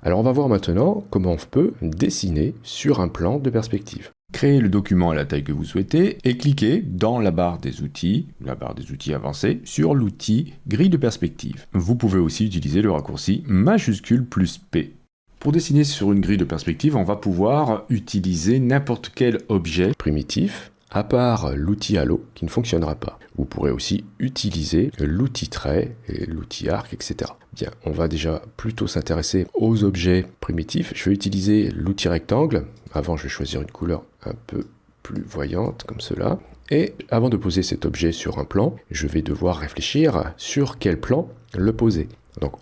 Alors on va voir maintenant comment on peut dessiner sur un plan de perspective. Créez le document à la taille que vous souhaitez et cliquez dans la barre des outils avancée, sur l'outil grille de perspective. Vous pouvez aussi utiliser le raccourci majuscule plus P. Pour dessiner sur une grille de perspective, on va pouvoir utiliser n'importe quel objet primitif, à part l'outil halo qui ne fonctionnera pas. Vous pourrez aussi utiliser l'outil trait et l'outil arc, etc. Bien, on va déjà plutôt s'intéresser aux objets primitifs. Je vais utiliser l'outil rectangle. Avant, je vais choisir une couleur un peu plus voyante, comme cela. Et avant de poser cet objet sur un plan, je vais devoir réfléchir sur quel plan le poser. Donc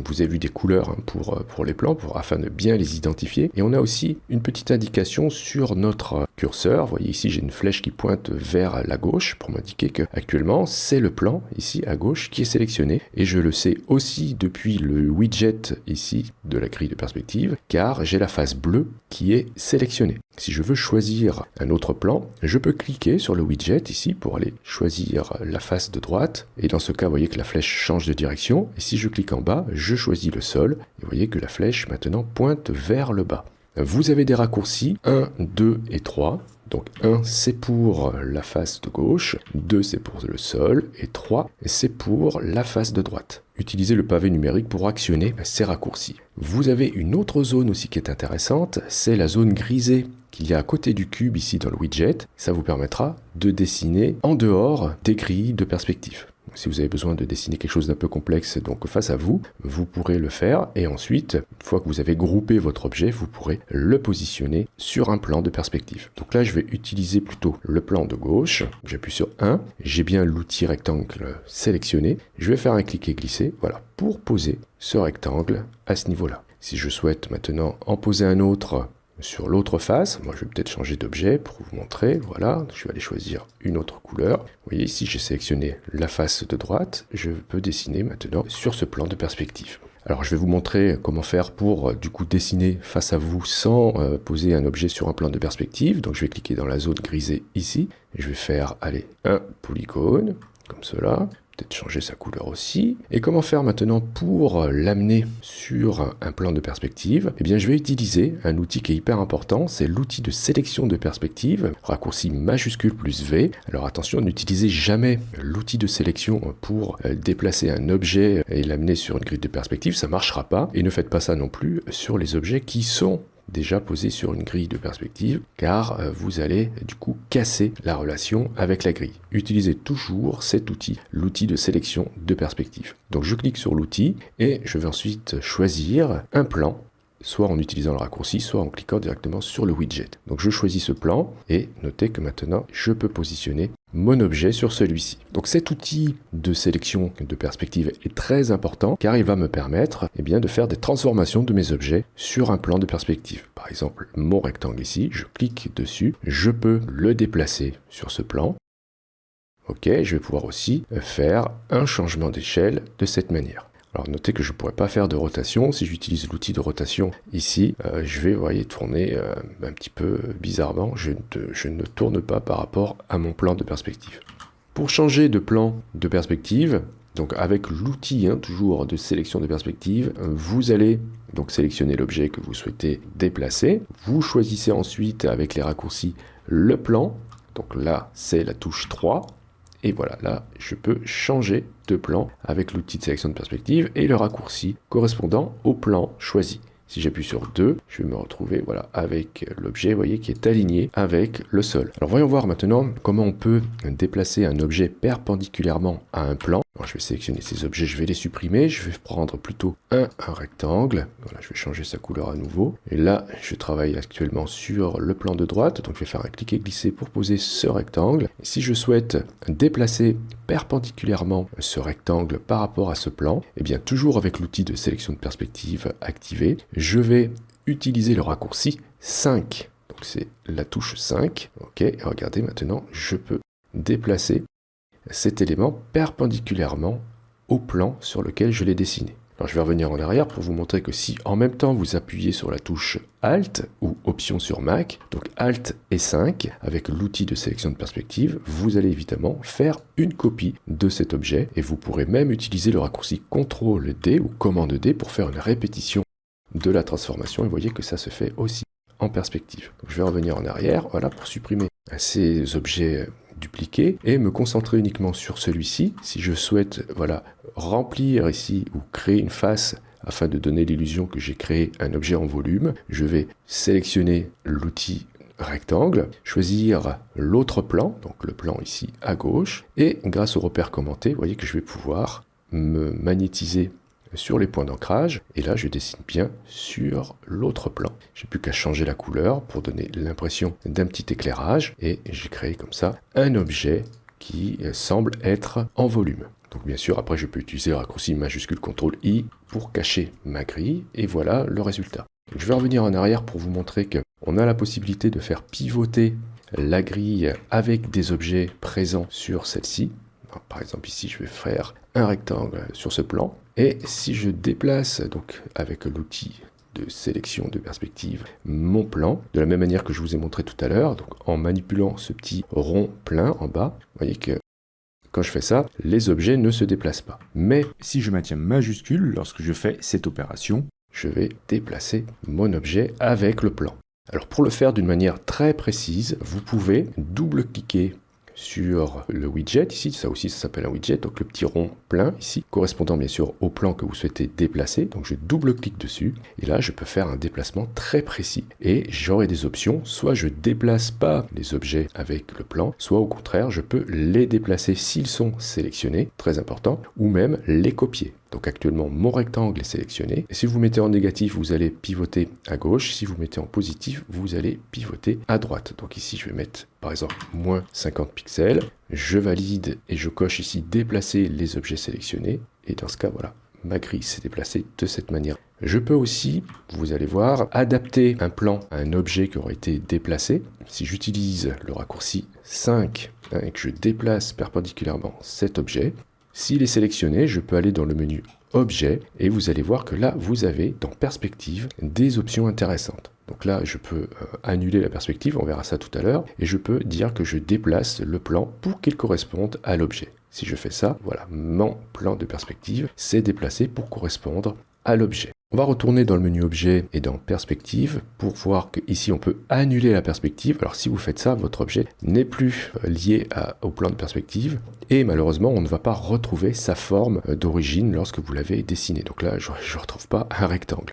vous avez vu des couleurs pour les plans, afin de bien les identifier. Et on a aussi une petite indication sur notre curseur. Vous voyez ici, j'ai une flèche qui pointe vers la gauche pour m'indiquer que actuellement c'est le plan ici à gauche qui est sélectionné. Et je le sais aussi depuis le widget ici de la grille de perspective, car j'ai la face bleue qui est sélectionnée. Si je veux choisir un autre plan, je peux cliquer sur le widget ici pour aller choisir la face de droite. Et dans ce cas, vous voyez que la flèche change de direction. Et si je clique en bas, je choisis le sol. Et vous voyez que la flèche maintenant pointe vers le bas. Vous avez des raccourcis 1, 2 et 3. Donc 1, c'est pour la face de gauche, 2, c'est pour le sol, et 3, c'est pour la face de droite. Utilisez le pavé numérique pour actionner ces raccourcis. Vous avez une autre zone aussi qui est intéressante, c'est la zone grisée qu'il y a à côté du cube ici dans le widget. Ça vous permettra de dessiner en dehors des grilles de perspective. Si vous avez besoin de dessiner quelque chose d'un peu complexe donc face à vous, vous pourrez le faire et ensuite, une fois que vous avez groupé votre objet, vous pourrez le positionner sur un plan de perspective. Donc là, je vais utiliser plutôt le plan de gauche. J'appuie sur 1, j'ai bien l'outil rectangle sélectionné. Je vais faire un clic et glisser, voilà, pour poser ce rectangle à ce niveau-là. Si je souhaite maintenant en poser un autre sur l'autre face, moi je vais peut-être changer d'objet pour vous montrer, voilà, je vais aller choisir une autre couleur. Vous voyez ici j'ai sélectionné la face de droite, je peux dessiner maintenant sur ce plan de perspective. Alors je vais vous montrer comment faire pour du coup dessiner face à vous sans poser un objet sur un plan de perspective. Donc je vais cliquer dans la zone grisée ici, et je vais faire, allez, un polygone, comme cela. Peut-être changer sa couleur aussi. Et comment faire maintenant pour l'amener sur un plan de perspective? Eh bien, je vais utiliser un outil qui est hyper important, c'est l'outil de sélection de perspective, raccourci majuscule plus V. Alors attention, n'utilisez jamais l'outil de sélection pour déplacer un objet et l'amener sur une grille de perspective, ça ne marchera pas. Et ne faites pas ça non plus sur les objets qui sont déjà posé sur une grille de perspective, car vous allez du coup casser la relation avec la grille. Utilisez toujours cet outil, l'outil de sélection de perspective. Donc je clique sur l'outil et je vais ensuite choisir un plan, soit en utilisant le raccourci, soit en cliquant directement sur le widget. Donc je choisis ce plan et notez que maintenant je peux positionner mon objet sur celui-ci. Donc cet outil de sélection de perspective est très important car il va me permettre de faire des transformations de mes objets sur un plan de perspective. Par exemple, mon rectangle ici, je clique dessus, je peux le déplacer sur ce plan. Ok, je vais pouvoir aussi faire un changement d'échelle de cette manière. Alors notez que je ne pourrais pas faire de rotation. Si j'utilise l'outil de rotation ici, je vais, vous voyez, tourner un petit peu bizarrement. Je ne tourne pas par rapport à mon plan de perspective. Pour changer de plan de perspective, donc avec l'outil toujours de sélection de perspective, vous allez donc sélectionner l'objet que vous souhaitez déplacer. Vous choisissez ensuite avec les raccourcis le plan. Donc là, c'est la touche 3. Et voilà, là, je peux changer de plan avec l'outil de sélection de perspective et le raccourci correspondant au plan choisi. Si j'appuie sur 2, je vais me retrouver voilà, avec l'objet, vous voyez, qui est aligné avec le sol. Alors voyons voir maintenant comment on peut déplacer un objet perpendiculairement à un plan. Alors je vais sélectionner ces objets, je vais les supprimer, je vais prendre plutôt un rectangle. Voilà, je vais changer sa couleur à nouveau. Et là, je travaille actuellement sur le plan de droite, donc je vais faire un clic et glisser pour poser ce rectangle. Et si je souhaite déplacer perpendiculairement ce rectangle par rapport à ce plan, et bien toujours avec l'outil de sélection de perspective activé, je vais utiliser le raccourci 5. Donc c'est la touche 5. Ok, et regardez maintenant, je peux déplacer cet élément perpendiculairement au plan sur lequel je l'ai dessiné. Alors je vais revenir en arrière pour vous montrer que si en même temps vous appuyez sur la touche Alt ou Option sur Mac, donc Alt et 5, avec l'outil de sélection de perspective, vous allez évidemment faire une copie de cet objet et vous pourrez même utiliser le raccourci CTRL D ou Commande D pour faire une répétition de la transformation. Et vous voyez que ça se fait aussi en perspective. Donc, je vais revenir en arrière, voilà, pour supprimer ces objets dupliqués et me concentrer uniquement sur celui-ci. Si je souhaite, voilà, remplir ici ou créer une face afin de donner l'illusion que j'ai créé un objet en volume, je vais sélectionner l'outil rectangle, choisir l'autre plan, donc le plan ici à gauche, et grâce au repère commenté, vous voyez que je vais pouvoir me magnétiser sur les points d'ancrage, et là je dessine bien sur l'autre plan. J'ai plus qu'à changer la couleur pour donner l'impression d'un petit éclairage, et j'ai créé comme ça un objet qui semble être en volume. Donc bien sûr, après je peux utiliser le raccourci majuscule CTRL-I pour cacher ma grille, et voilà le résultat. Donc, je vais revenir en arrière pour vous montrer qu'on a la possibilité de faire pivoter la grille avec des objets présents sur celle-ci. Par exemple ici je vais faire un rectangle sur ce plan, et si je déplace donc avec l'outil de sélection de perspective mon plan, de la même manière que je vous ai montré tout à l'heure, donc en manipulant ce petit rond plein en bas, vous voyez que quand je fais ça, les objets ne se déplacent pas. Mais si je maintiens majuscule lorsque je fais cette opération, je vais déplacer mon objet avec le plan. Alors pour le faire d'une manière très précise, vous pouvez double-cliquer sur le widget, ici, ça aussi ça s'appelle un widget, donc le petit rond plein ici, correspondant bien sûr au plan que vous souhaitez déplacer, donc je double-clique dessus, et là je peux faire un déplacement très précis, et j'aurai des options, soit je déplace pas les objets avec le plan, soit au contraire je peux les déplacer s'ils sont sélectionnés, très important, ou même les copier. Donc actuellement, mon rectangle est sélectionné. Et si vous mettez en négatif, vous allez pivoter à gauche. Si vous mettez en positif, vous allez pivoter à droite. Donc ici, je vais mettre, par exemple, moins 50 pixels. Je valide et je coche ici déplacer les objets sélectionnés. Et dans ce cas, voilà, ma grille s'est déplacée de cette manière. Je peux aussi, vous allez voir, adapter un plan à un objet qui aurait été déplacé. Si j'utilise le raccourci 5 et que je déplace perpendiculairement cet objet, s'il est sélectionné, je peux aller dans le menu Objet et vous allez voir que là, vous avez dans Perspective des options intéressantes. Donc là, je peux annuler la perspective, on verra ça tout à l'heure, et je peux dire que je déplace le plan pour qu'il corresponde à l'objet. Si je fais ça, voilà, mon plan de perspective s'est déplacé pour correspondre à l'objet. On va retourner dans le menu objet et dans perspective pour voir qu'ici on peut annuler la perspective. Alors si vous faites ça, votre objet n'est plus lié au plan de perspective et malheureusement on ne va pas retrouver sa forme d'origine lorsque vous l'avez dessiné. Donc là je ne retrouve pas un rectangle.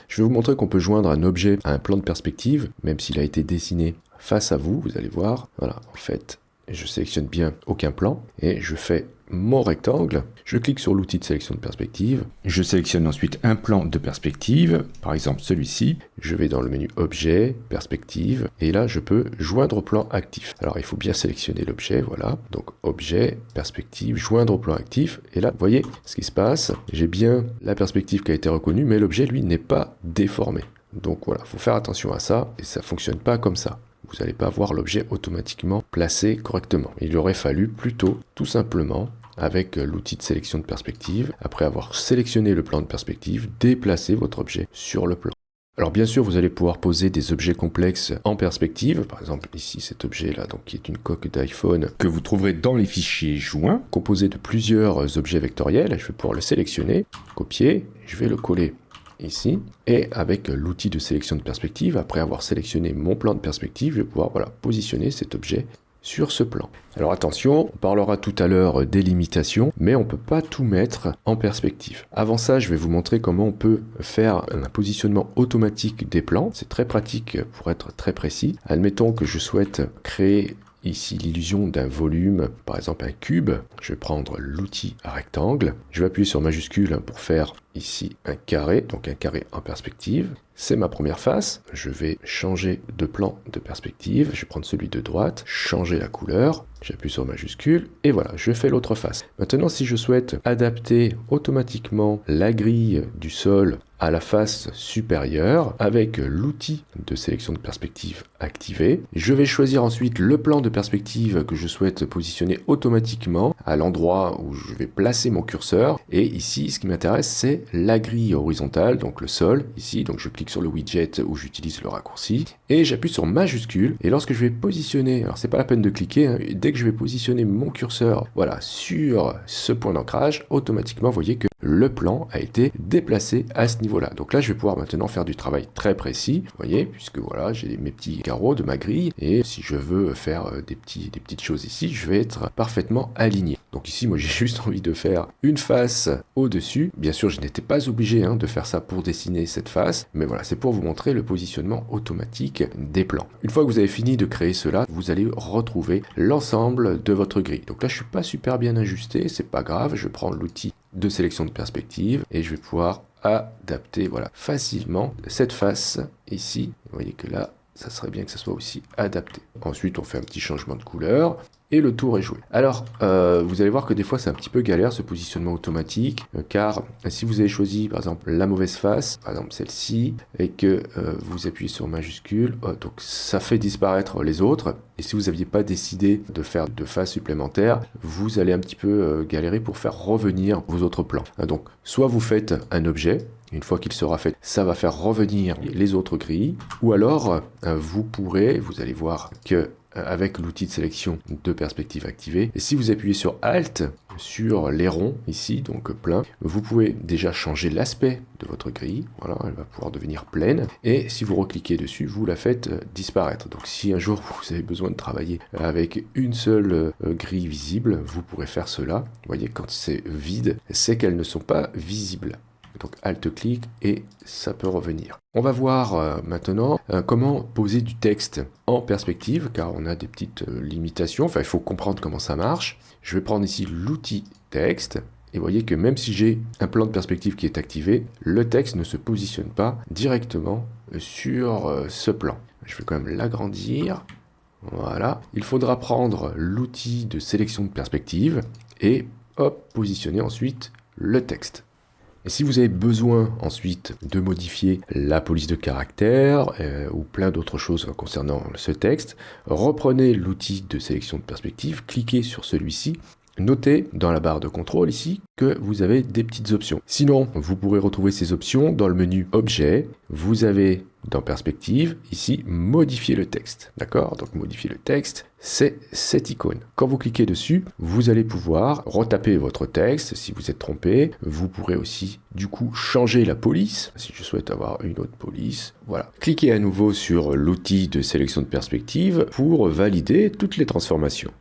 Je vais vous montrer qu'on peut joindre un objet à un plan de perspective, même s'il a été dessiné face à vous, vous allez voir. Voilà, en fait, je sélectionne bien aucun plan et je fais mon rectangle, je clique sur l'outil de sélection de perspective, je sélectionne ensuite un plan de perspective, par exemple celui-ci, je vais dans le menu objet, perspective, et là je peux joindre au plan actif. Alors il faut bien sélectionner l'objet, voilà, donc objet, perspective, joindre au plan actif, et là vous voyez ce qui se passe, j'ai bien la perspective qui a été reconnue, mais l'objet lui n'est pas déformé. Donc voilà, il faut faire attention à ça, et ça ne fonctionne pas comme ça. Vous n'allez pas voir l'objet automatiquement placé correctement. Il aurait fallu plutôt, tout simplement, avec l'outil de sélection de perspective, après avoir sélectionné le plan de perspective, déplacer votre objet sur le plan. Alors bien sûr, vous allez pouvoir poser des objets complexes en perspective, par exemple ici cet objet-là, donc qui est une coque d'iPhone, que vous trouverez dans les fichiers joints, composé de plusieurs objets vectoriels. Je vais pouvoir le sélectionner, copier, je vais le coller ici, et avec l'outil de sélection de perspective, après avoir sélectionné mon plan de perspective, je vais pouvoir positionner cet objet sur ce plan. Alors attention, on parlera tout à l'heure des limitations, mais on ne peut pas tout mettre en perspective. Avant ça, je vais vous montrer comment on peut faire un positionnement automatique des plans. C'est très pratique pour être très précis. Admettons que je souhaite créer ici l'illusion d'un volume, par exemple un cube. Je vais prendre l'outil rectangle. Je vais appuyer sur majuscule pour faire ici un carré, donc un carré en perspective. C'est ma première face. Je vais changer de plan de perspective. Je vais prendre celui de droite, changer la couleur. J'appuie sur majuscule et voilà, je fais l'autre face. Maintenant, si je souhaite adapter automatiquement la grille du sol à la face supérieure avec l'outil de sélection de perspective activé, je vais choisir ensuite le plan de perspective que je souhaite positionner automatiquement à l'endroit où je vais placer mon curseur. Et ici, ce qui m'intéresse, c'est c'est la grille horizontale, donc le sol, ici. Donc je clique sur le widget où j'utilise le raccourci et j'appuie sur majuscule. Et lorsque je vais positionner, alors c'est pas la peine de cliquer, hein, dès que je vais positionner mon curseur, voilà, sur ce point d'ancrage, automatiquement, vous voyez que le plan a été déplacé à ce niveau-là. Donc là, je vais pouvoir maintenant faire du travail très précis, vous voyez, puisque voilà, j'ai mes petits carreaux de ma grille, et si je veux faire des petites choses ici, je vais être parfaitement aligné. Donc ici, moi, j'ai juste envie de faire une face au-dessus. Bien sûr, je n'étais pas obligé de faire ça pour dessiner cette face, mais voilà, c'est pour vous montrer le positionnement automatique des plans. Une fois que vous avez fini de créer cela, vous allez retrouver l'ensemble de votre grille. Donc là, je suis pas super bien ajusté, c'est pas grave, je prends l'outil de sélection de perspective et je vais pouvoir adapter voilà, facilement cette face ici. Vous voyez que là, ça serait bien que ça soit aussi adapté. Ensuite, on fait un petit changement de couleur et le tour est joué. Alors, vous allez voir que des fois, c'est un petit peu galère ce positionnement automatique, car si vous avez choisi, par exemple, la mauvaise face, par exemple celle-ci, et que vous appuyez sur majuscule, donc ça fait disparaître les autres. Et si vous n'aviez pas décidé de faire de face supplémentaire, vous allez un petit peu galérer pour faire revenir vos autres plans. Donc, soit vous faites un objet, une fois qu'il sera fait, ça va faire revenir les autres grilles, ou alors vous allez voir que avec l'outil de sélection de perspective activé, et si vous appuyez sur Alt sur les ronds ici, donc plein, vous pouvez déjà changer l'aspect de votre grille, voilà, elle va pouvoir devenir pleine, et si vous recliquez dessus, vous la faites disparaître. Donc si un jour vous avez besoin de travailler avec une seule grille visible, vous pourrez faire cela. Vous voyez, quand c'est vide, c'est qu'elles ne sont pas visibles. Donc Alt-clic et ça peut revenir. On va voir maintenant comment poser du texte en perspective, car on a des petites limitations. Enfin, il faut comprendre comment ça marche. Je vais prendre ici l'outil texte. Et vous voyez que même si j'ai un plan de perspective qui est activé, le texte ne se positionne pas directement sur ce plan. Je vais quand même l'agrandir. Voilà. Il faudra prendre l'outil de sélection de perspective et hop, positionner ensuite le texte. Et si vous avez besoin ensuite de modifier la police de caractère ou plein d'autres choses concernant ce texte, reprenez l'outil de sélection de perspective, cliquez sur celui-ci, notez dans la barre de contrôle ici que vous avez des petites options. Sinon, vous pourrez retrouver ces options dans le menu Objet. Vous avez dans Perspective, ici, modifier le texte. D'accord? Donc modifier le texte, c'est cette icône. Quand vous cliquez dessus, vous allez pouvoir retaper votre texte si vous êtes trompé. Vous pourrez aussi, du coup, changer la police, si je souhaite avoir une autre police. Voilà. Cliquez à nouveau sur l'outil de sélection de perspective pour valider toutes les transformations.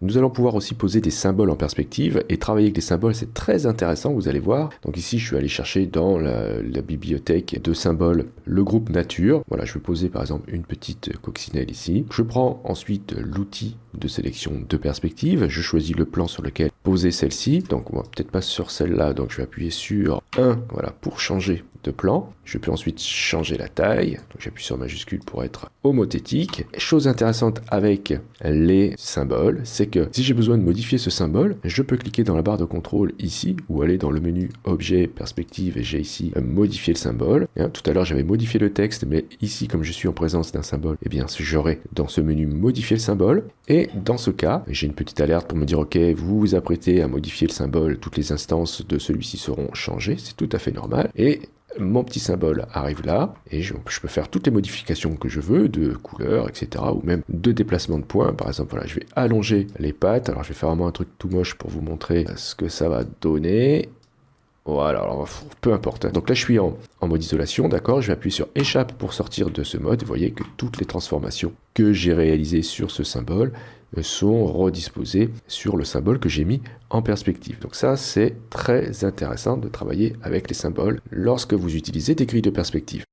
Nous allons pouvoir aussi poser des symboles en perspective et travailler avec des symboles, c'est très intéressant, vous allez voir. Donc ici, je suis allé chercher dans la bibliothèque de symboles le groupe nature. Voilà, je vais poser par exemple une petite coccinelle ici. Je prends ensuite l'outil de sélection de perspective. Je choisis le plan sur lequel poser celle-ci. Donc, moi, peut-être pas sur celle-là, donc je vais appuyer sur 1, voilà, pour changer de plan. Je peux ensuite changer la taille. Donc, j'appuie sur majuscule pour être homothétique. Chose intéressante avec les symboles, c'est que si j'ai besoin de modifier ce symbole, je peux cliquer dans la barre de contrôle ici ou aller dans le menu objet, perspective et j'ai ici modifier le symbole. Tout à l'heure, j'avais modifié le texte, mais ici, comme je suis en présence d'un symbole, eh bien, j'aurai dans ce menu modifier le symbole. Et dans ce cas, j'ai une petite alerte pour me dire, OK, vous vous apprêtez à modifier le symbole, toutes les instances de celui-ci seront changées, c'est tout à fait normal. Et mon petit symbole arrive là, et je peux faire toutes les modifications que je veux, de couleur, etc., ou même de déplacement de points. Par exemple, voilà, je vais allonger les pattes, alors je vais faire vraiment un truc tout moche pour vous montrer ce que ça va donner. Voilà, alors peu importe. Donc là, je suis en mode isolation, d'accord? Je vais appuyer sur échappe pour sortir de ce mode. Vous voyez que toutes les transformations que j'ai réalisées sur ce symbole sont redisposées sur le symbole que j'ai mis en perspective. Donc ça, c'est très intéressant de travailler avec les symboles lorsque vous utilisez des grilles de perspective.